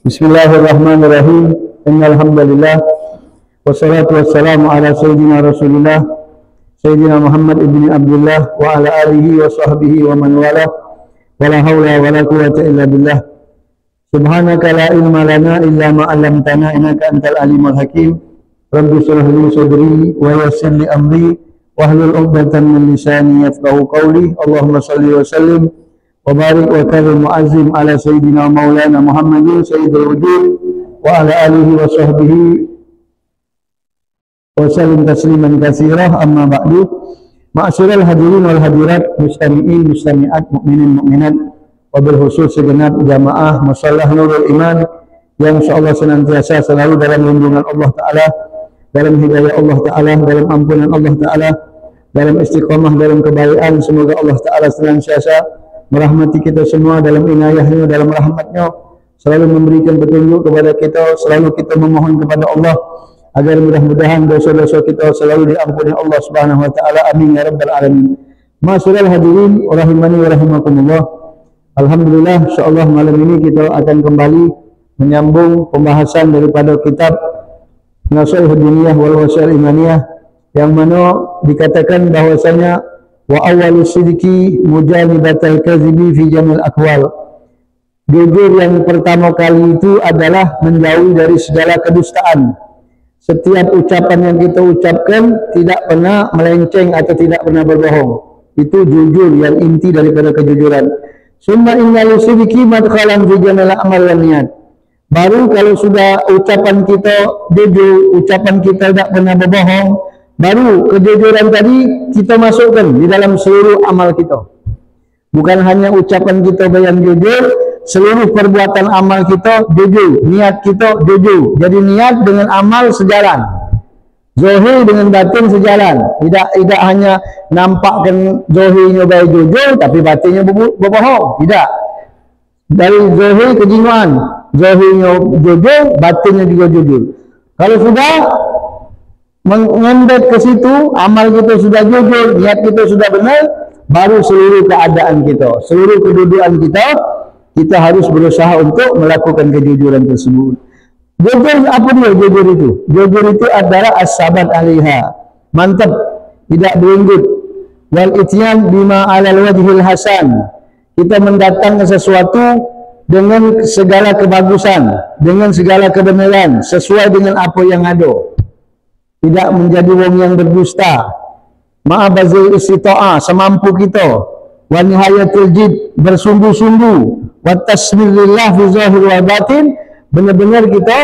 Bismillahirrahmanirrahim. Innal hamdalillah wassalatu wassalamu ala sayyidina Rasulillah Sayyidina Muhammad ibn Abdullah wa ala alihi wa sahbihi wa man wala wa la hawla wa la quwwata illa billah. Subhanaka la ilma lana illa ma 'allamtana innaka antal alimul hakim. Rabbi shrah li sadri wa yassir li amri wahlul 'uqdatam min lisani yafqahu qawli. Allahumma shalli wa sallim wa barik wa karim mu'azzim ala sayyidina maulana Muhammadin sayyidul wujud wa ala alihi wa sahbihi wa sallim tasliman katsira. Amma ba'du. Ma'asyiral hadirin wal hadirat, mustami'in mustami'at, mukminin mukminat, wa bil khusus segenap jamaah Mushallah Nurul Iman yang insyaallah senantiasa selalu dalam lindungan Allah Ta'ala, dalam hidayah Allah Ta'ala, dalam ampunan Allah Ta'ala, dalam istiqamah, dalam kebaikan. Semoga Allah Ta'ala senantiasa merahmati kita semua dalam inayahnya, dalam rahmatnya, selalu memberikan petunjuk kepada kita, selalu kita memohon kepada Allah agar mudah-mudahan dosa-dosa kita selalu diampuni Allah Subhanahu wa taala. Amin ya rabbal alamin. Ma'asyiral hadirin rahimani wa rahimakumullah. Alhamdulillah, insyaallah malam ini kita akan kembali menyambung pembahasan daripada kitab Nashihud Diniyah wal Wasail Imaniyah, yang mana dikatakan bahwasanya wa awwalu sidqi mujanibatal kadhibi fi jamil aqwal. Jujur yang pertama kali itu adalah menjauhi dari segala kedustaan. Setiap ucapan yang kita ucapkan tidak pernah melenceng atau tidak pernah berbohong. Itu jujur, yang inti daripada kejujuran. Summa innal sidqi madkhalan fi jamil amal wan niyat. Baru kalau sudah ucapan kita jujur, ucapan kita tidak pernah berbohong, baru kejujuran tadi kita masukkan di dalam seluruh amal kita. Bukan hanya ucapan kita yang jujur, seluruh perbuatan amal kita jujur, niat kita jujur. Jadi niat dengan amal sejalan, zahir dengan batin sejalan. Tidak hanya nampakkan zahirnya baik jujur tapi batinnya berbohong. Tidak. Dari zahir ke jinuan, zahirnya jujur, batinnya juga jujur. Kalau sudah mengendek ke situ, amal kita sudah jujur, niat kita sudah benar, baru seluruh keadaan kita, seluruh kedudukan kita harus berusaha untuk melakukan kejujuran tersebut. Jujur apa dia jujur itu? Jujur itu adalah as-sabat alaiha, mantap, tidak berenggut. Wal ityan bima alal wajhil hasan, kita mendatangkan sesuatu dengan segala kebagusan, dengan segala kebenaran, sesuai dengan apa yang ada. Tidak menjadi wong yang berdusta. Ma'abazil istita'ah, semampu kita. Wa nihayatul jid, bersungguh-sungguh. Wa tasmirillah fi zahir wa batin, benar-benar kita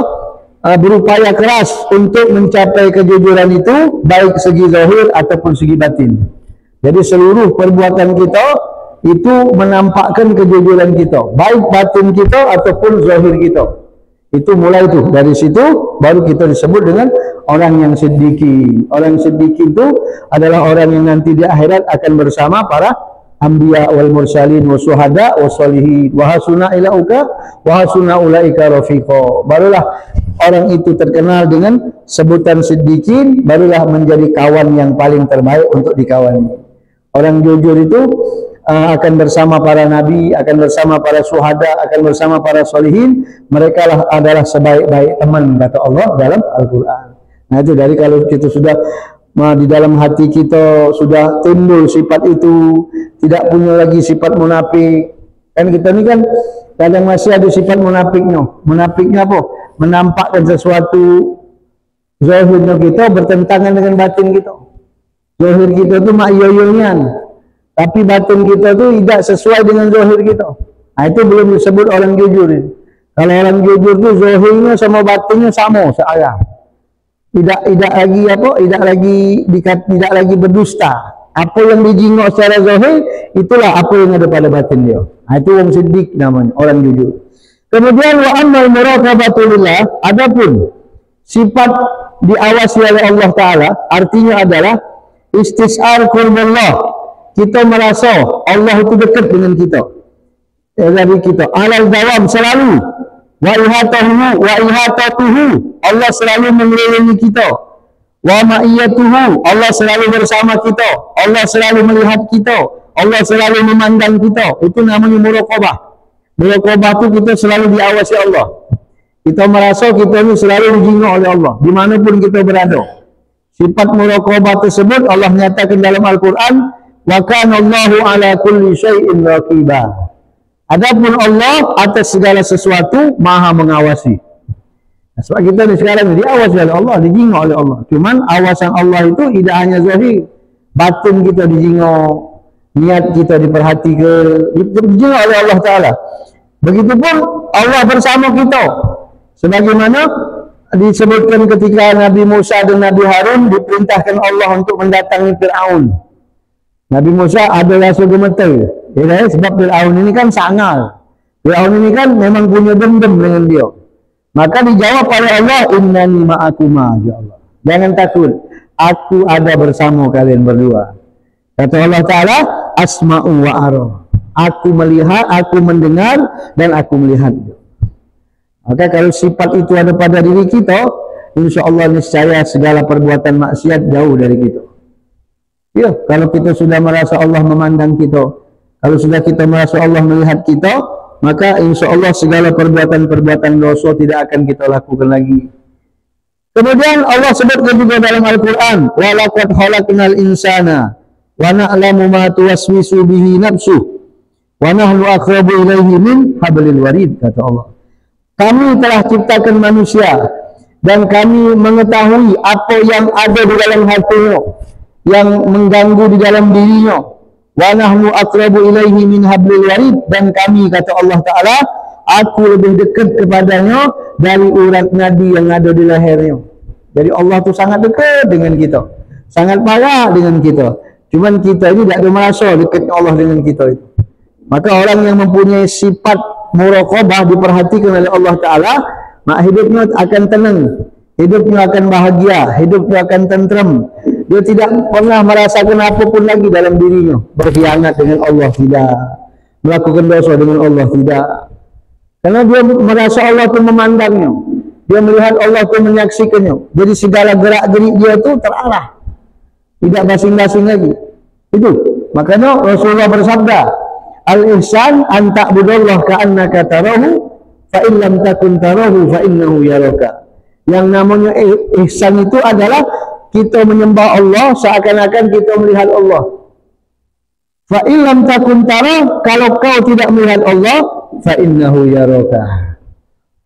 berupaya keras untuk mencapai kejujuran itu, baik segi zahir ataupun segi batin. Jadi seluruh perbuatan kita itu menampakkan kejujuran kita, baik batin kita ataupun zahir kita. Itu mulai itu, dari situ baru kita disebut dengan orang yang siddiqi. Orang siddiqi itu adalah orang yang nanti di akhirat akan bersama para anbiya wal mursalin wa syuhada wa sholihin wa hasuna ilauka wa hasuna ulaika rafiqa. Barulah orang itu terkenal dengan sebutan siddiqin, barulah menjadi kawan yang paling terbaik untuk dikawani. Orang jujur itu akan bersama para nabi, akan bersama para syuhada, akan bersama para solihin. Mereka lah adalah sebaik-baik teman, kata Allah dalam Al-Quran. Nah itu dari kalau kita sudah di dalam hati kita sudah timbul sifat itu, tidak punya lagi sifat munafik. Kan kita ini kan kadang masih ada sifat munafiknya. Munafiknya apa? Menampakkan sesuatu zahirnya kita bertentangan dengan batin kita. Zahir kita itu ma'yoyonya, tapi batin kita itu tidak sesuai dengan zahir kita. Nah itu belum disebut orang jujur. Kalau orang jujur itu zahirnya sama batinnya sama searah. Tidak lagi apa? Tidak lagi berdusta. Apa yang dijingok secara zahir, itulah apa yang ada pada batin dia. Nah itu orang siddiq namanya, orang jujur. Kemudian wa ammal muraqabatulillah, adapun sifat diawasi oleh Allah Taala, artinya adalah istisar qurbillah. Kita merasa Allah itu dekat dengan kita. Dari kita alal dawam selalu, wa ihatatuhu, Allah selalu mengelilingi kita. Wa ma'iyatuhu, Allah selalu bersama kita, Allah selalu melihat kita, Allah selalu memandang kita. Itu namanya muraqabah. Muraqabah itu kita selalu diawasi Allah. Kita merasa kita ni selalu dijingok oleh Allah dimanapun kita berada. Sifat muraqabah tersebut Allah nyatakan dalam Al-Quran, wa kana Allahu ala kulli syai'in raqiba. Adapun Allah atas segala sesuatu maha mengawasi. Sebab kita ni sekarang ni diawasi oleh Allah, dijingok oleh Allah. Cuman awasan Allah itu tidak hanya zahir, batin kita dijingok, niat kita diperhatikan, dijingok oleh Allah Ta'ala. Begitupun Allah bersama kita, sebagaimana disebutkan ketika Nabi Musa dan Nabi Harun diperintahkan Allah untuk mendatangi Fir'aun. Nabi Musa ada rasa gemetar, ya, sebab Fir'aun ini kan sangal. Fir'aun ini kan memang punya dendam dengan dia. Maka dijawab oleh Allah, innani ma'akuma, ya Allah. Jangan takut, aku ada bersama kalian berdua. Kata Allah Ta'ala, asma'u wa ara. Aku melihat, aku mendengar, dan aku melihat. Maka kalau sifat itu ada pada diri kita, insya Allah niscaya segala perbuatan maksiat jauh dari kita. Ya, kalau kita sudah merasa Allah memandang kita, kalau sudah kita merasa Allah melihat kita, maka insya Allah segala perbuatan-perbuatan dosa tidak akan kita lakukan lagi. Kemudian Allah sebutkan juga dalam Al-Quran, walaqad khalaqnal insana wa na'lamu ma tuwaswisu bihi nafsuh wa nahnu aqrabu ilaihi min hablil warid, kata Allah. Kami telah ciptakan manusia dan kami mengetahui apa yang ada di dalam hatinya, yang mengganggu di dalam dirinya. Wa nahnu aqrabu ilaihi min hablil warid, dan kami, kata Allah Ta'ala, aku lebih dekat kepadanya dari urat nadi yang ada di lehernya. Jadi Allah tu sangat dekat dengan kita, sangat parah dengan kita. Cuman kita ini tidak ada merasa dekatnya Allah dengan kita itu. Maka orang yang mempunyai sifat muraqabah diperhatikan oleh Allah Ta'ala, mak hidupnya akan tenang, hidupnya akan bahagia, hidupnya akan tenteram. Dia tidak pernah merasakan apapun lagi dalam dirinya. Berkhianat dengan Allah tidak, melakukan dosa dengan Allah tidak. Karena dia merasa Allah itu memandangnya, dia melihat Allah itu menyaksikannya. Jadi segala gerak-gerik dia itu terarah, tidak basing-basing lagi. Itu makanya Rasulullah bersabda, al-ihsan an ta'budallah ka'annaka tarahu fa in lam takun tarahu fa innahu yaraka. Yang namanya ihsan itu adalah kita menyembah Allah seakan-akan kita melihat Allah. Fa in lam takun tara, kalau kau tidak melihat Allah, fa innahu yaraka.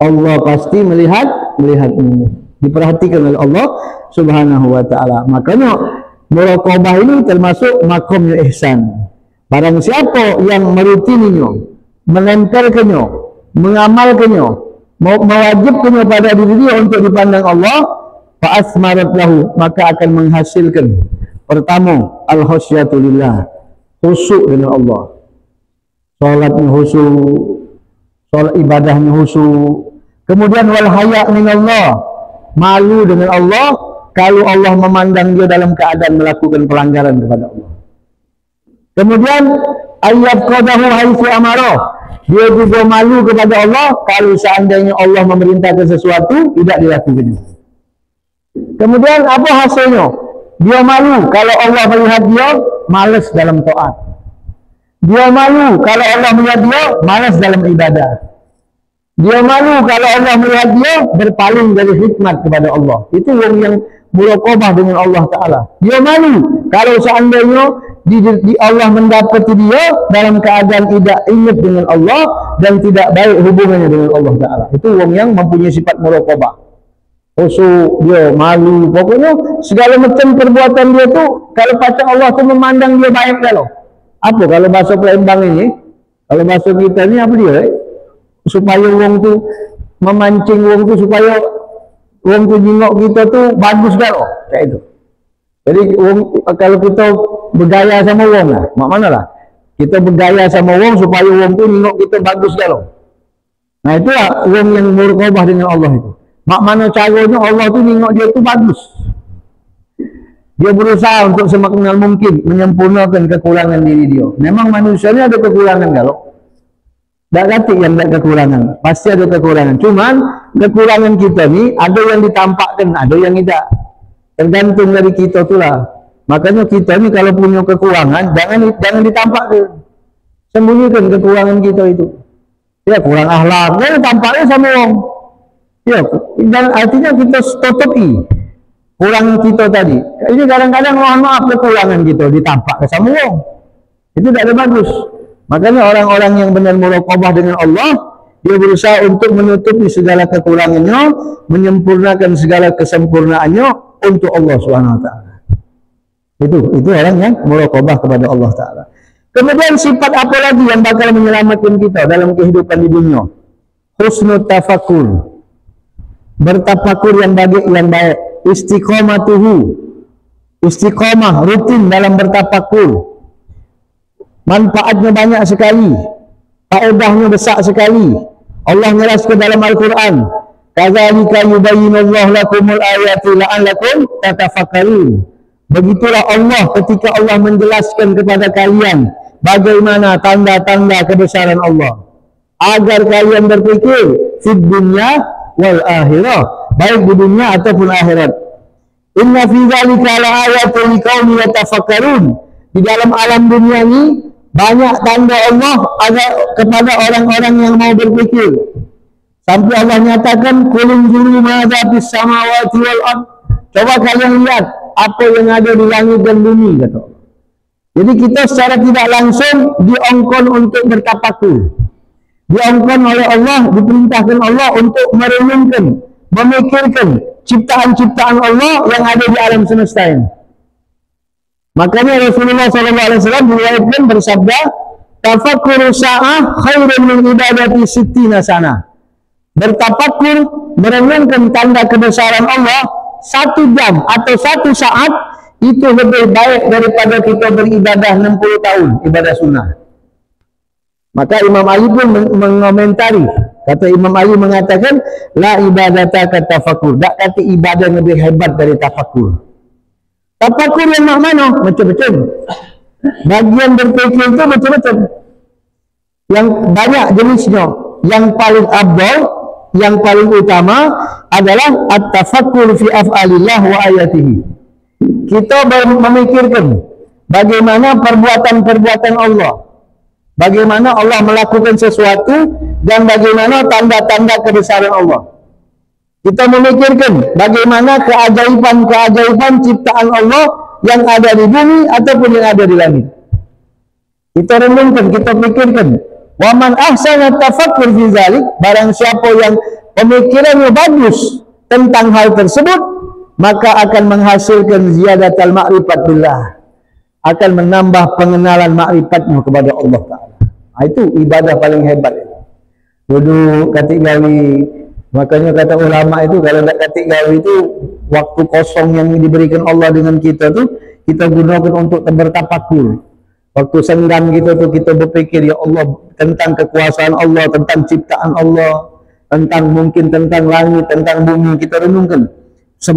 Allah pasti melihatmu. Diperhatikan oleh Allah Subhanahu wa taala. Makanya muraqabah ini termasuk makomnya ihsan. Barang siapa yang merutininya, menempelkannya, mengamalkannya, mewajibkannya pada diri dia untuk dipandang Allah, fa'asmarat lahu, maka akan menghasilkan pertama al-khasyatu lillah, khusyuk dengan Allah, salatnya khusyuk, salat ibadahnya khusyuk. Kemudian wal haya' minallah, malu dengan Allah kalau Allah memandang dia dalam keadaan melakukan pelanggaran kepada Allah. Kemudian ayat qadahu haitsu amara, dia juga malu kepada Allah kalau seandainya Allah memerintahkan sesuatu tidak dilakukan. Kemudian apa hasilnya? Dia malu kalau Allah melihat dia malas dalam taat. Dia malu kalau Allah melihat dia malas dalam ibadah. Dia malu kalau Allah melihat dia berpaling dari hikmat kepada Allah. Itu yang muraqabah dengan Allah Ta'ala. Dia malu kalau seandainya Allah mendapati dia dalam keadaan tidak ingat dengan Allah dan tidak baik hubungannya dengan Allah Ta'ala. Itu orang yang mempunyai sifat muraqabah. Khusyuk, dia malu, pokoknya segala macam perbuatan dia tu kalau pacar Allah tu memandang dia baik kalau. Apa kalau bahasa Palembang ini? Kalau bahasa kita ni apa dia? Supaya orang tu memancing orang tu supaya orang tu jingok kita tu bagus kalau. Kayak itu. Jadi orang, kalau kita bergaya sama orang lah, mak mana lah? Kita bergaya sama orang supaya orang tu jingok kita bagus kalau. Nah itulah orang yang muraqabah dengan Allah itu. Mak mana caranya Allah tu tengok dia tu bagus. Dia berusaha untuk semaksimal mungkin menyempurnakan kekurangan diri dia. Memang manusia ni ada kekurangan kalau. Tak kata yang ada kekurangan. Pasti ada kekurangan. Cuman kekurangan kita ni ada yang ditampakkan, ada yang tidak. Tergantung dari kita tu lah. Makanya kita ni kalau punya kekurangan jangan ditampakkan. Sembunyikan kekurangan kita itu. Ya kurang akhlak, tampaknya sama orang. Ya, dan artinya kita tutupi kurang kita tadi. Ini kadang-kadang mohon maaf kekurangan kita ditampak ke sama orang. Itu tidak ada bagus. Makanya orang-orang yang benar muraqabah dengan Allah, dia berusaha untuk menutupi segala kekurangannya, menyempurnakan segala kesempurnaannya untuk Allah Subhanahu wa taala. Itu orang yang muraqabah kepada Allah taala. Kemudian sifat apa lagi yang bakal menyelamatkan kita dalam kehidupan di dunia? Husnul tafakkur. Bertafakur yang baik, istiqamah rutin dalam bertafakur. Manfaatnya banyak sekali, faedahnya besar sekali. Allah menjelaskan dalam Al-Quran, kadzalika yubayyinullahu lakumul ayati la'allakum tatafakkarun. Begitulah Allah ketika Allah menjelaskan kepada kalian bagaimana tanda-tanda kebesaran Allah, agar kalian berpikir fid dunya wal akhirah, baik di dunia ataupun akhirat. Inna fi dzalika laayatin liqaumin yatafakkarun. Di dalam alam dunia ini banyak tanda Allah agar kepada orang-orang yang mau berpikir. Sampai Allah nyatakan qul unzuru madza fis samawati wal ard. Coba kalian lihat apa yang ada di langit dan bumi, kata Allah. Jadi kita secara tidak langsung diongkon untuk bertafakur. Diongkon oleh Allah, diperintahkan Allah untuk merenungkan, memikirkan ciptaan-ciptaan Allah yang ada di alam semesta ini. Makanya Rasulullah SAW diriwayatkan bersabda, tafakkur sa'ah khairun min ibadati sittina sana. Bertafakur, merenungkan tanda kebesaran Allah 1 jam atau 1 saat itu lebih baik daripada kita beribadah 60 tahun ibadah sunnah. Maka Imam Ali pun mengomentari, kata Imam Ali mengatakan, la ibadata ka tafakur, tak kata ibadah yang lebih hebat dari tafakur. Tafakur yang mana? Macam-macam. Bagian berpikir itu macam-macam. Yang banyak jenisnya. Yang paling abdal, yang paling utama adalah at-tafakkur fi af'alillah wa ayatihi. Kita memikirkan bagaimana perbuatan-perbuatan Allah. Bagaimana Allah melakukan sesuatu dan bagaimana tanda-tanda kebesaran Allah. Kita memikirkan bagaimana keajaiban-keajaiban ciptaan Allah yang ada di bumi ataupun yang ada di langit. Kita renungkan, kita pikirkan. Wa man ahsana tafakkur fi dzalik, barang siapa yang pemikirannya bagus tentang hal tersebut, maka akan menghasilkan ziyadatul ma'rifat billah. Akan menambah pengenalan ma'rifatnya kepada Allah Ta'ala. Itu ibadah paling hebat. Duduk katik gawi. Makanya kata ulama itu, kalau nak katik gawi itu, waktu kosong yang diberikan Allah dengan kita tu, kita gunakan untuk bertafakur. Waktu senggang kita tu, kita berfikir, ya Allah, tentang kekuasaan Allah, tentang ciptaan Allah, mungkin tentang langit, tentang bumi, kita renungkan.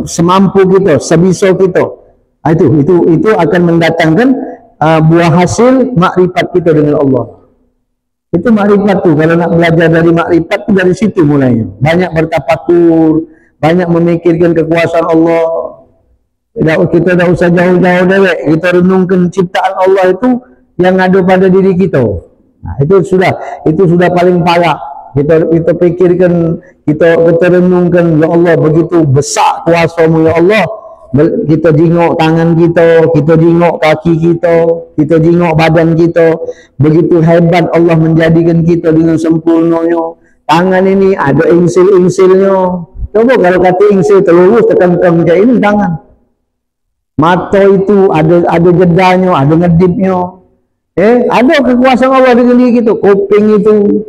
Semampu kita, sebisa kita. Itu akan mendatangkan buah hasil makrifat kita dengan Allah. Itu makrifat tu. Kalau nak belajar dari makrifat tu, dari situ mulainya. Banyak bertafakur, banyak memikirkan kekuasaan Allah. Kita dah usah jauh-jauh dewek. Kita renungkan ciptaan Allah itu yang ada pada diri kita. Nah, itu sudah paling parah. Kita pikirkan, kita renungkan, ya Allah, begitu besar kuasa-Mu ya Allah. Kita jingok tangan kita jingok kaki kita jingok badan kita. Begitu hebat Allah menjadikan kita dengan sempurnanya. Tangan ini ada ingsil-ingsilnya. Coba kalau kata ingsil terlurus tekan macam ini tangan. Mata itu ada jedanya, ada ngedipnya. Ada kekuasaan Allah dengan diri kita. Kuping itu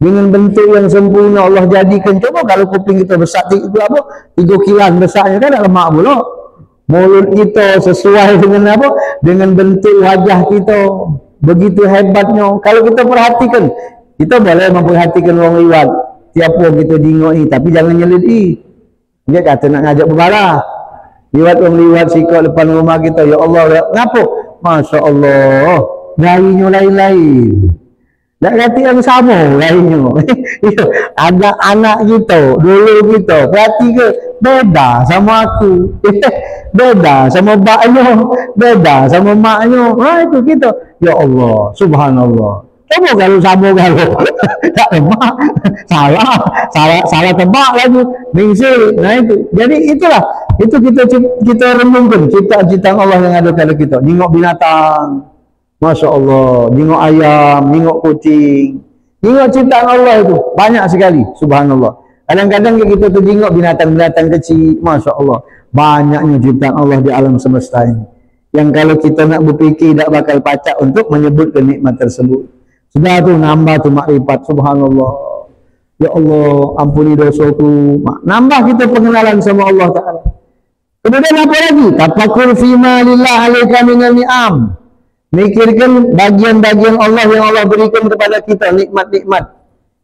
dengan bentuk yang sempurna Allah jadikan. Coba kalau kuping kita besar itu apa? 3 kilan besarnya kan tak lemak pula. Mulut kita sesuai dengan apa? Dengan bentuk wajah kita. Begitu hebatnya. Kalau kita perhatikan, kita boleh memperhatikan orang liwat. Tiap orang kita jingok ni, tapi jangan nyelit dia kata nak ngajak berbarah. Liwat orang liwat sikap depan rumah kita, ya Allah, ngapa? Masya Allah, gayanya lain-lain. Tak kata yang sama lainnya. Ada anak kita, dulu kita, perhati ke? Beda sama aku. Beda sama baknya, beda sama maknya. Itu kita. Ya Allah, subhanallah. Coba kalau sama kalau tak tebak, salah tebak lagi, ningsil. Nah itu, jadi itulah, itu kita renungkan ciptaan Allah yang ada pada kita. Tengok binatang, masya Allah, tengok ayam, tengok kucing, tengok ciptaan Allah itu banyak sekali, subhanallah. Kadang-kadang kita tu tengok binatang-binatang kecil, masya Allah, banyaknya ciptaan Allah di alam semesta ini. Yang kalau kita nak berfikir tak bakal pacak untuk menyebutkan nikmat tersebut. Sudah tu nambah tu makrifat, subhanallah. Ya Allah, ampuni dosaku. Nambah kita pengenalan sama Allah Ta'ala. Kemudian apa lagi? Tafakur fima lillah alaika minal ni'am. Mikirkan bagian-bagian Allah yang Allah berikan kepada kita, nikmat-nikmat.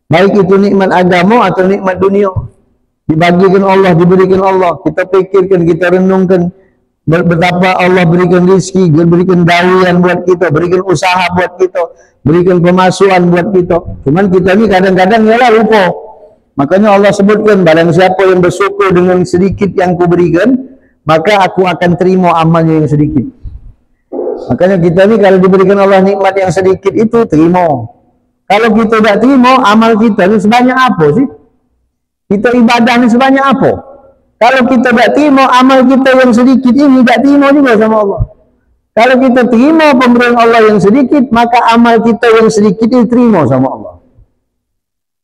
Baik itu nikmat agama atau nikmat dunia. Dibagikan Allah, diberikan Allah. Kita fikirkan, kita renungkan betapa Allah berikan rezeki, berikan dawian buat kita, berikan usaha buat kita, berikan pemasukan buat kita. Cuman kita ni kadang-kadang ialah lupa. Makanya Allah sebutkan, barang siapa yang bersyukur dengan sedikit yang kuberikan, maka aku akan terima amalnya yang sedikit. Makanya kita ni kalau diberikan Allah nikmat yang sedikit itu, terima. Kalau kita tak terima, amal kita ni sebanyak apa sih? Kita ibadah ni sebanyak apa? Kalau kita tak terima amal kita yang sedikit ini, tak terima juga sama Allah. Kalau kita terima pemberian Allah yang sedikit, maka amal kita yang sedikit ini terima sama Allah.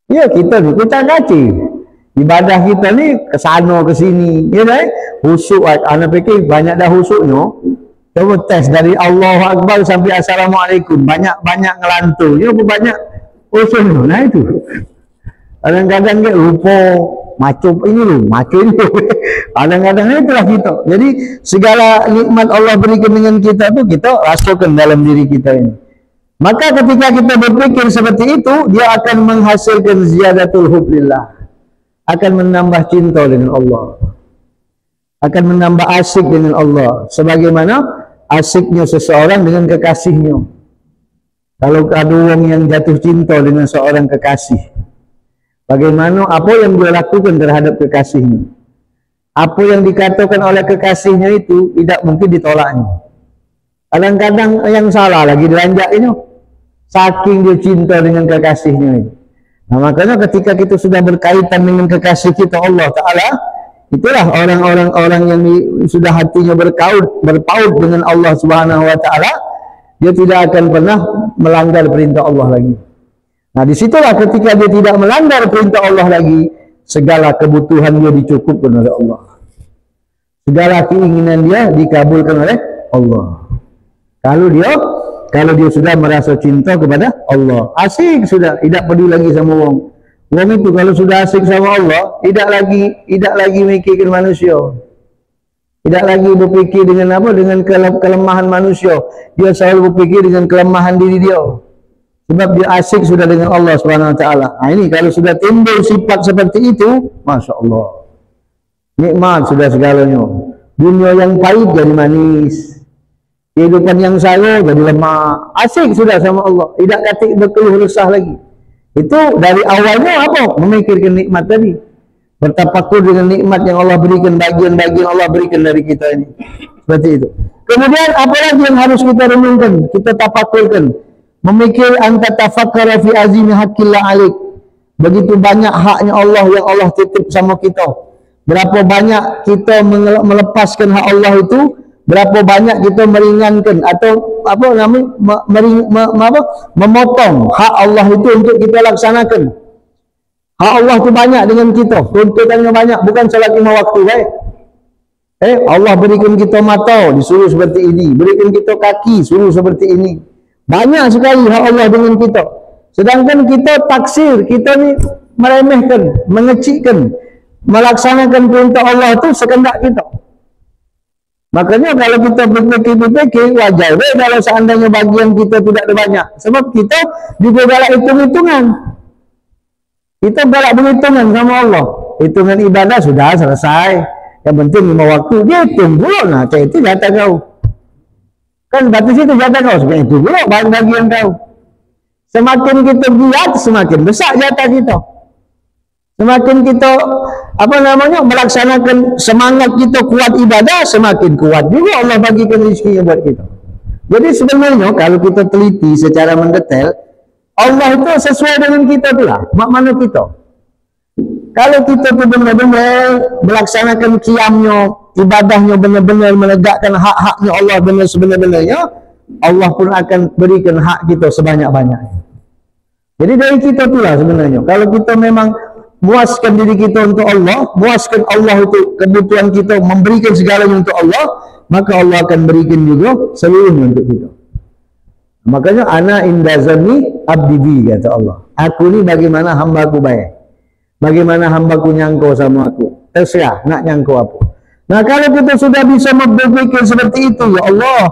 Ya, kita ni, kita ngaji. Ibadah kita ni kesana ke sini, ya dah. Husuk, anak fikir banyak dah husuknya. Coba tes dari Allahu Akbar sampai Assalamualaikum, banyak ngelantur. Ya, banyak husuknya. Nah itu. Kadang-kadang dia lupa. Macam ini loh, macam ini. Kadang-kadang itulah kita. Jadi segala nikmat Allah berikan dengan kita tu kita rasakan dalam diri kita ini. Maka ketika kita berpikir seperti itu, dia akan menghasilkan ziyadatul hublillah. Akan menambah cinta dengan Allah. Akan menambah asyik dengan Allah. Sebagaimana asyiknya seseorang dengan kekasihnya. Kalau ada orang yang jatuh cinta dengan seorang kekasih, bagaimana apa yang dia lakukan terhadap kekasihnya? Apa yang dikatakan oleh kekasihnya itu tidak mungkin ditolaknya. Kadang-kadang yang salah lagi dilanjak ini. Saking dia cinta dengan kekasihnya itu. Nah, makanya ketika kita sudah berkaitan dengan kekasih kita Allah Ta'ala, itulah orang-orang yang sudah hatinya berpaut dengan Allah Subhanahu Wa Ta'ala, dia tidak akan pernah melanggar perintah Allah lagi. Nah, disitulah ketika dia tidak melanggar perintah Allah lagi, segala kebutuhan dia dicukupkan oleh Allah. Segala keinginan dia dikabulkan oleh Allah. Kalau dia sudah merasa cinta kepada Allah, asik sudah, tidak peduli lagi sama orang. Orang itu kalau sudah asik sama Allah, tidak lagi mikirkan manusia. Tidak lagi berfikir dengan apa? Dengan kelemahan manusia. Dia selalu berfikir dengan kelemahan diri dia. Sebab dia asyik sudah dengan Allah Subhanahu Wa Taala. Nah, ini kalau sudah timbul sifat seperti itu, masya Allah, nikmat sudah segalanya. Dunia yang pahit jadi manis, kehidupan yang salah jadi lemah. Asyik sudah sama Allah, tidak katik berkeluh resah lagi. Itu dari awalnya apa? Memikirkan nikmat tadi, bertafakur dengan nikmat yang Allah berikan, bagian-bagian Allah berikan dari kita ini. Seperti itu. Kemudian apa lagi yang harus kita renungkan, kita tafakurkan? Memikir anta tafakkara fi azimi haqqillah alik. Begitu banyak haknya Allah yang Allah titip sama kita. Berapa banyak kita melepaskan hak Allah itu, berapa banyak kita meringankan atau apa namanya memotong hak Allah itu untuk kita laksanakan. Hak Allah itu banyak dengan kita, tuntutannya banyak, bukan salat 5 waktu, baik. Allah berikan kita mata, disuruh seperti ini, berikan kita kaki, suruh seperti ini. Banyak sekali hak Allah dengan kita. Sedangkan kita taksir, kita ni meremehkan, mengecilkan, melaksanakan perintah Allah itu sekendak kita. Makanya kalau kita berpikir-pikir, wajar kalau seandainya bagian kita tidak ada banyak. Sebab kita juga galak hitung-hitungan. Kita galak berhitungan sama Allah. Hitungan ibadah sudah selesai. Yang penting 5 waktu, dia hitung dulu. Nah, itu jatah kau. Kan batas itu jatah kau, sebenarnya itu dulu bagian kau. Semakin kita giat, semakin besar jatah kita. Semakin kita melaksanakan semangat kita kuat ibadah, semakin kuat juga Allah bagikan rezekinya buat kita. Jadi sebenarnya kalau kita teliti secara mendetail, Allah itu sesuai dengan kita tu lah. Mak mana kita? Kalau kita tu benar-benar melaksanakan qiyamnya, ibadahnya benar-benar menegakkan hak-haknya Allah benar sebenar-benarnya, Allah pun akan berikan hak kita sebanyak-banyaknya. Jadi dari kita tu lah sebenarnya. Kalau kita memang muaskan diri kita untuk Allah, muaskan Allah itu kebutuhan kita, memberikan segalanya untuk Allah, maka Allah akan berikan juga seluruhnya untuk kita. Makanya ana inda zanni abdi bi, kata Allah. Aku ni bagaimana hamba-Ku baik. Bagaimana hamba-Ku nyangkau sama aku. Terserah nak nyangkau apa. Nah, kalau kita sudah bisa berpikir seperti itu, ya Allah,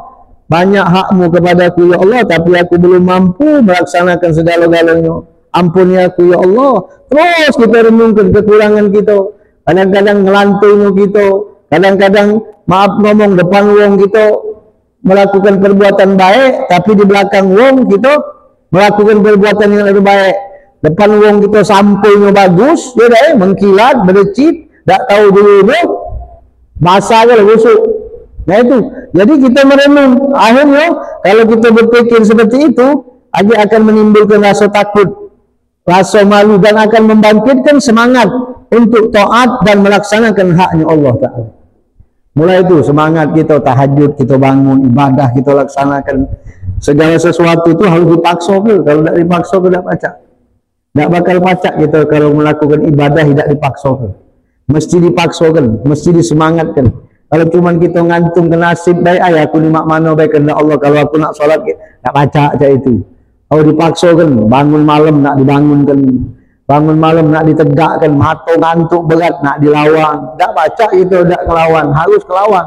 banyak hakmu kepadaku ya Allah, tapi aku belum mampu melaksanakan segala-galanya. Ampuni aku ya Allah. Terus kita renungkan kekurangan kita. Kadang-kadang ngelantunya kita. Kadang-kadang maaf ngomong depan wong kita melakukan perbuatan baik, tapi di belakang wong kita melakukan perbuatan yang lebih baik. Depan wong kita sampainya bagus, ya dah, mengkilat, bercip, tak tahu dulu tu, basah ke busuk. Nah itu, jadi kita merenung. Akhirnya, kalau kita berpikir seperti itu, akan menimbulkan rasa takut, rasa malu, dan akan membangkitkan semangat untuk taat dan melaksanakan haknya Allah Ta'ala. Mulai itu semangat kita tahajud, kita bangun, ibadah kita laksanakan. Segala sesuatu itu harus dipaksa ke. Kalau tidak dipaksa ke, tidak pacak. Tak bakal pacak kita kalau melakukan ibadah tidak dipaksa ke. Mesti dipaksakan, mesti disemangatkan. Kalau cuma kita ngantung ke nasib baik, aku ni mak mana baik kena Allah, kalau aku nak solat tak pacak macam itu. Kalau dipaksakan, bangun malam nak dibangunkan, bangun malam nak ditegakkan, mata ngantuk berat nak dilawan, tak pacak kita tak kelawan, harus kelawan.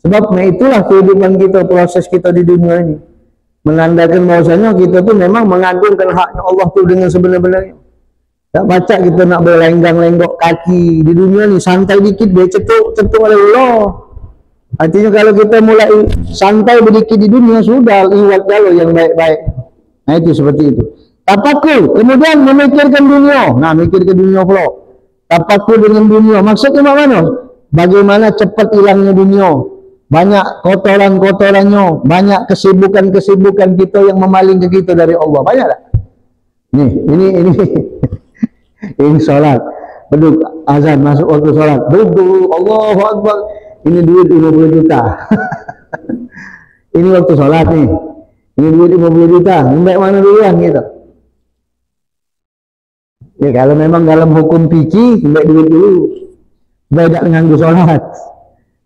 Sebab itulah kehidupan kita, proses kita di dunia ini. Menandakan bahwasanya kita tu memang mengagungkan haknya Allah tu dengan sebenar-benarnya. Tak baca kita nak berlenggang-lenggok kaki di dunia ni, santai dikit dia cetuk oleh Allah. Artinya kalau kita mulai santai sedikit di dunia, sudah liwat jalur yang baik-baik. Nah itu seperti itu. Tapakur, kemudian memikirkan dunia. Nah, mikirkan dunia pula. Tapakur dengan dunia, maksudnya mana? Bagaimana cepat hilangnya dunia. Banyak kotoran-kotorannya, banyak kesibukan-kesibukan kita yang memaling ke kita dari Allah. Banyak tak? Ini ini sholat. Beduk azan masuk waktu sholat. Beduk Allahu Akbar. Ini duit 50 juta. Ini waktu sholat nih. Ini duit 50 juta. Sampai mana duluan gitu. Ya kalau memang dalam hukum fikih, sampai duit dulu. Supaya tidak mengganggu sholat.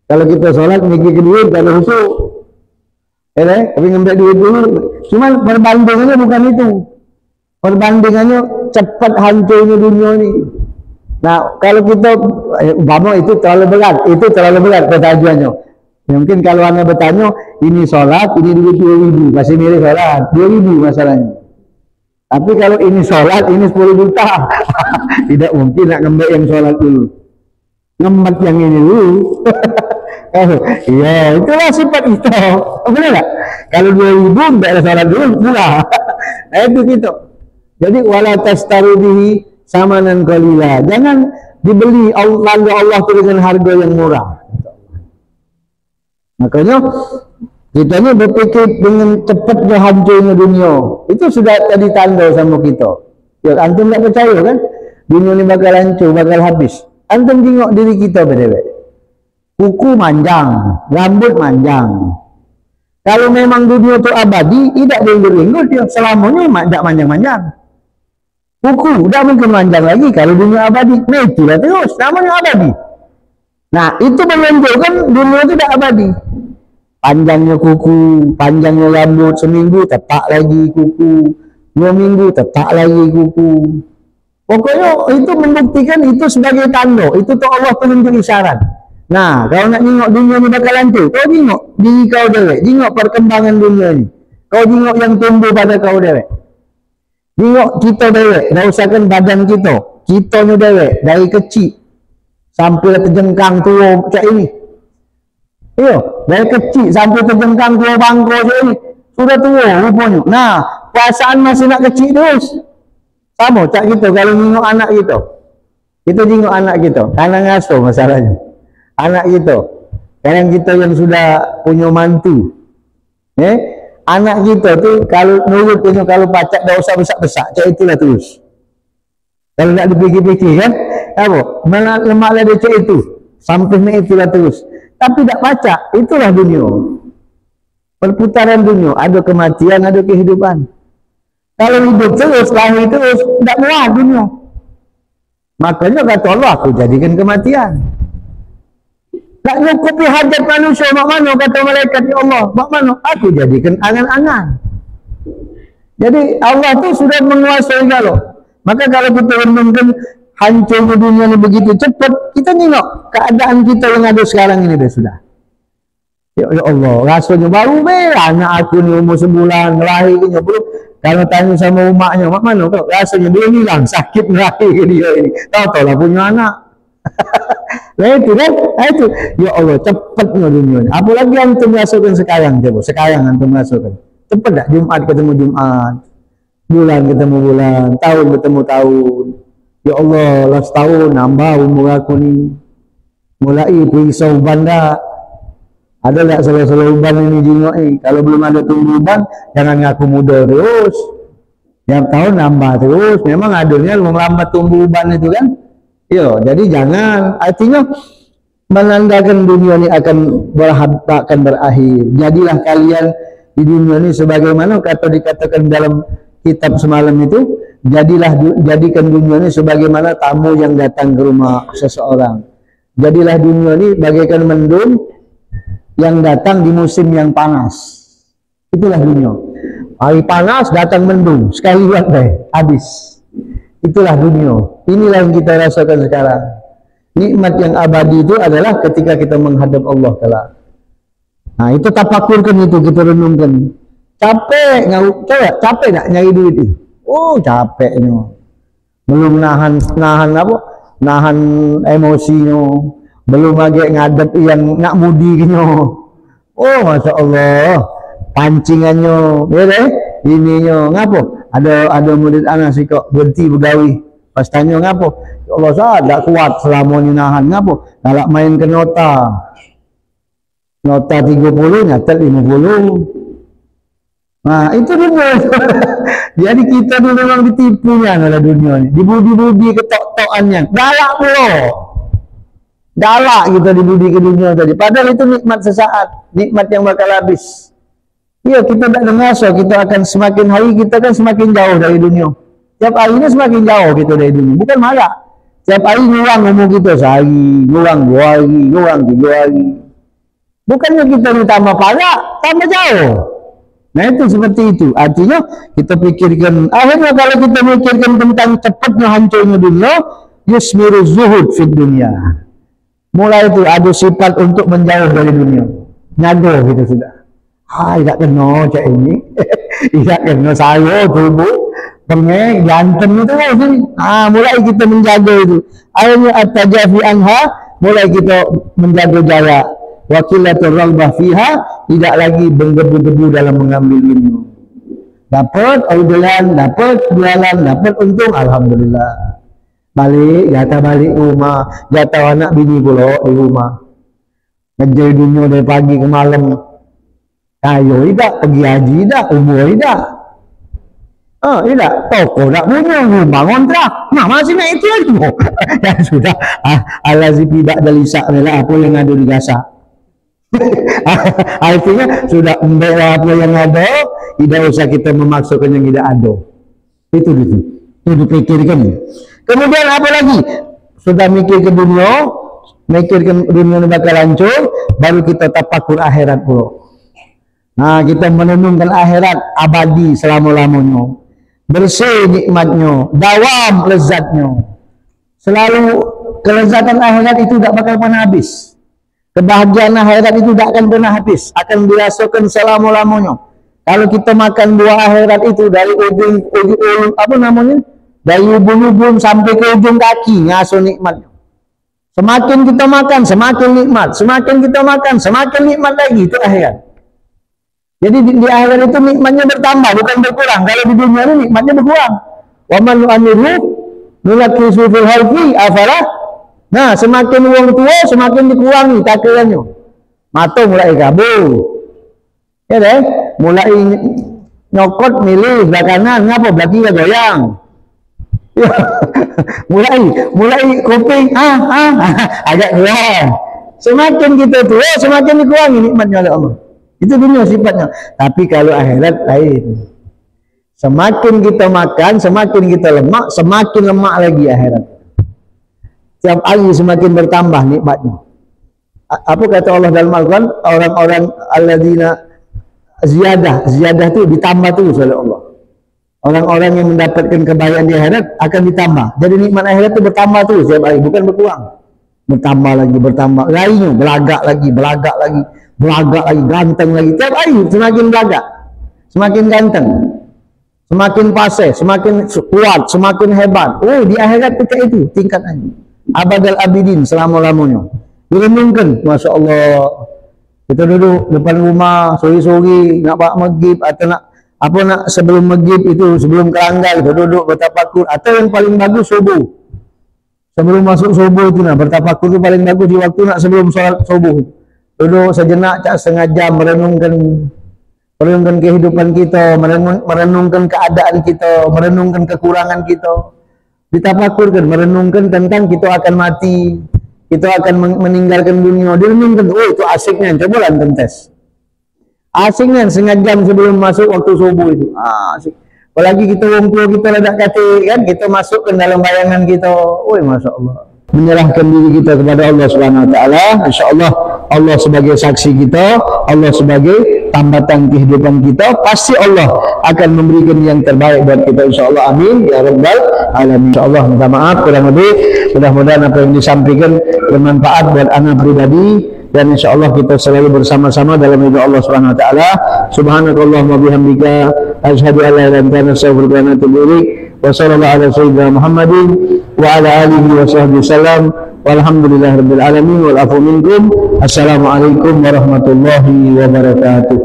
Kalau kita sholat mikir ke duit, kalau husuk, tapi ngambil duit dulu. Cuman perbandingannya bukan itu. Perbandingannya cepat hancurnya dunia ini. Nah, kalau kita, umpama itu terlalu berat pertanyaannya. Mungkin kalau anda bertanya, ini sholat, ini duit 2.000, masih mirip sholat, 2.000 masalahnya. Tapi kalau ini sholat, ini 10 juta. Tidak mungkin nak ngambil yang sholat dulu. Ngembat yang ini dulu. Iya, itulah sifat kita. Benar tak? Kalau 2.000 tidak ada sholat dulu, murah. Nah itu kita. Jadi wala tastaru bihi samanan qalila. Jangan dibeli Allah itu dengan harga yang murah. Makanya kita ini berpikir dengan cepatnya hancurnya dunia. Itu sudah tadi tanda sama kita. Ya, antum tak percaya kan? Dunia ini bakal hancur, bakal habis. Antum tengok diri kita berdua. Kuku manjang, rambut manjang. Kalau memang dunia itu abadi, tidak linggut-linggut dia. Selamanya tidak manjang-manjang. Kuku tidak mungkin manjang lagi kalau dunia abadi. Nah itulah terus, namanya abadi. Nah itu menunjukkan dunia itu tidak abadi. Panjangnya kuku, panjangnya rambut, seminggu tetak lagi kuku, 2 minggu tetak lagi kuku. Pokoknya itu membuktikan itu sebagai tanda. Itu tuh Allah tunjuk isyarat. Nah, kalau nak tengok dunia ni bakal hancur, kau tengok diri kau dewek, tengok perkembangan dunia ni. Kau tengok yang tumbuh pada kau dewek. Tengok kita dewek, tak usahkan badan kita. Kita ni dewek, dari kecil sampai terjengkang tua macam ini. Iya, dari kecil sampai terjengkang tua bangko macam ini. Sudah tua rupanya. Nah, perasaan masih nak kecil terus. Sama tak kita kalau tengok anak kita. Kita tengok anak kita, anak ngasuh masalahnya. Anak kita, kadang kita yang sudah punya mantu, Anak kita tu kalau mulut tengok kalau pacak dah usah besar-besar, cak itulah terus. Kalau nak dipikir-pikir kan, apa? Mana lemaklah dia cak itu, sampai ni itulah terus. Tapi tak pacak, itulah dunia. Perputaran dunia, ada kematian, ada kehidupan. Kalau hidup terus, lahir terus, tak muat dunia. Makanya kata Allah, aku jadikan kematian. Tak cukupi hajat manusia, mak mana kata malaikat ya Allah, mak mana aku jadikan angan-angan. Jadi Allah tu sudah menguasai segala. Maka kalau kita renungkan hancurnya dunia ini begitu cepat, kita tengok keadaan kita yang ada sekarang ini dah sudah. Ya Allah, rasanya baru anak aku ni umur sebulan, lahirnya belum. Kalau tanya sama umaknya, mak mana kau? Rasanya dia hilang, sakit lahir dia ini. Tahu-tahu lah punya anak. Nah itu kan, itu ya Allah cepatnya dunia ini. Apalagi antum masukkan sekarang, coba sekarang antum masukkan. Cepat tak Jumat ketemu Jumat, bulan ketemu bulan, tahun ketemu tahun. Ya Allah, last tahun nambah umur aku ni. Mulai periksa uban dah. Ada tak salah-salah uban ini jingok ni? Kalau belum ada tumbuh uban, jangan ngaku muda terus. Tiap tahun nambah terus. Memang adanya melambat tumbuh uban itu kan. Ya, jadi jangan. Artinya menandakan dunia ini akan berakhir. Jadilah kalian di dunia ini sebagaimana kata dikatakan dalam kitab semalam itu, jadikan dunia ini sebagaimana tamu yang datang ke rumah seseorang. Jadilah dunia ini bagaikan mendung yang datang di musim yang panas. Itulah dunia. Hari panas datang mendung, sekali buat habis. Itulah dunia. Inilah yang kita rasakan sekarang. Nikmat yang abadi itu adalah ketika kita menghadap Allah kelak. Nah, itu tafakurkan, itu kita renungkan. Capek, capek nak nyari duit itu. Oh, capeknya. Belum nahan apa? Nahan emosinya. Belum lagi ngadep yang nak mudinya. Oh, Masya Allah. Pancingannya, ya deh. Ininya, ngapo? Ada murid anak sih kok berhenti begawi. Pas tanya ngapo? Ya Allah, saya tak kuat selama ni nahan. Ngapo? Kalau main ke nota 30 nyatet 50. Nah, itu dunia. Jadi kita dulu memang ditipunya oleh dunia ni. Dibudi-budi ketok-tokannya. Galak pula. Galak kita dibudi ke dunia tadi. Padahal itu nikmat sesaat. Nikmat yang bakal habis. Ya, kita tak dengar, so kita akan semakin hari kita kan semakin jauh dari dunia. Tiap harinya semakin jauh kita dari dunia. Bukan marah. Tiap hari ngurang umur kita sehari, ngurang 2 hari, ngurang 3 hari. Bukannya kita ni tambah parah, tambah jauh. Nah itu seperti itu. Artinya kita pikirkan, akhirnya kalau kita mikirkan tentang cepatnya hancurnya dunia, yusmiru zuhud fid dunia. Mulai itu ada sifat untuk menjauh dari dunia. Nyago gitu sudah. Tidak kena cak ini. Tidak kena saya tubuh. Pengek, jantan itu. Mulai kita menjaga itu. Akhirnya at-tajafi anha. Mulai kita menjaga jarak. Wakilatul raghbah fiha. Tidak lagi menggebu-gebu dalam mengambil dunia. Dapat orderan, dapat jualan, dapat untung. Alhamdulillah. Balik, jatah balik rumah. Jatah anak bini pula di rumah. Kerja dunia dari pagi ke malam. Kayu tidak, pergi haji tidak, umur tidak. Tidak, toko tak punya, rumah kontrak. Nah, masih nak itu lagi. Ya sudah, alazipi tak dalisak adalah apa yang ada di gasak. Artinya, sudah membela apa yang ada, tidak usah kita memaksakan yang tidak ada. Itu dipikirkan. Kemudian apa lagi? Sudah mikir ke dunia, mikir ke dunia yang bakal hancur, baru kita tafakur akhirat pula. Nah, kita menenungkan akhirat abadi selama-lamanya. Bersih nikmatnya, dawam lezatnya. Selalu kelezatan akhirat itu tak bakal pernah habis. Kebahagiaan akhirat itu tak akan pernah habis. Akan dirasakan selama-lamanya. Kalau kita makan buah akhirat itu dari ujung apa namanya? Dari ubun-ubun sampai ke ujung kaki, ngasuh nikmatnya. Semakin kita makan, semakin nikmat. Semakin kita makan, semakin nikmat lagi. Itu akhirat. Jadi di akhirat itu nikmatnya bertambah, bukan berkurang. Kalau di dunia ini nikmatnya berkurang. Wa man nu'amiru nulakisu fil khalqi afala. Nah, semakin uang tua semakin dikurangi takarannya. Mata mulai kabur. Ya deh. mulai nyokot milih belah kanan, ngapa belah kiri goyang. mulai kuping agak kurang. Semakin kita tua, semakin dikurangi nikmatnya oleh Allah. Itu dunia sifatnya. Tapi kalau akhirat lain. Semakin kita makan, semakin kita lemak, semakin lemak lagi akhirat. Tiap hari semakin bertambah nikmatnya. Apa kata Allah dalam Al-Quran? Orang-orang alladzina ziyadah itu ditambah terus oleh Allah. Orang-orang yang mendapatkan kebaikan di akhirat akan ditambah. Jadi nikmat akhirat itu bertambah terus tiap hari, bukan berkurang. Bertambah lagi, bertambah. Lainnya belagak lagi, ganteng lagi. Tiap hari semakin belagak, semakin ganteng, semakin fase, semakin kuat, semakin hebat. Oh, di akhirat itu tingkatannya. Abadal abidin selama-lamanya. Direnungkan, Masya Allah. Kita duduk depan rumah, sore-sore nak buat maghrib atau nak sebelum maghrib itu, sebelum kerangga kita duduk bertafakur. Atau yang paling bagus subuh. Sebelum masuk subuh itu bertafakur itu paling bagus di waktu nak sebelum sholat subuh. Duduk sejenak, setengah jam merenungkan kehidupan kita, merenungkan keadaan kita, merenungkan kekurangan kita. Ditafakurkan, merenungkan tentang kita akan mati, kita akan meninggalkan dunia. Direnungkan, oh itu asiknya, coba lah tes. Asiknya setengah jam sebelum masuk waktu subuh itu. Asik. Apalagi kita orang tua kita ledak kata kan, kita masuk ke dalam bayangan kita. Oh, Masya Allah. Menyerahkan diri kita kepada Allah Subhanahu Wa Taala. Insya-Allah Allah sebagai saksi kita, Allah sebagai tambatan kehidupan kita, pasti Allah akan memberikan yang terbaik buat kita. Insya-Allah, amin ya rabbal alamin. Insya-Allah, minta maaf kurang lebih. Mudah-mudahan apa yang disampaikan bermanfaat buat anak pribadi. Dan insya Allah kita selalu bersama-sama dalam ridha Allah Subhanahu Wa Taala. Subhanakallahumma bihamdika, asyhadu an la ilaha illa anta, astaghfiruka wa atubu ilaik. Wa sallallahu ala sayyidina Muhammadin wa ala alihi wa sahbihi wasallam. Walhamdulillahirabbil alamin wal afu minkum. Assalamualaikum warahmatullahi wabarakatuh.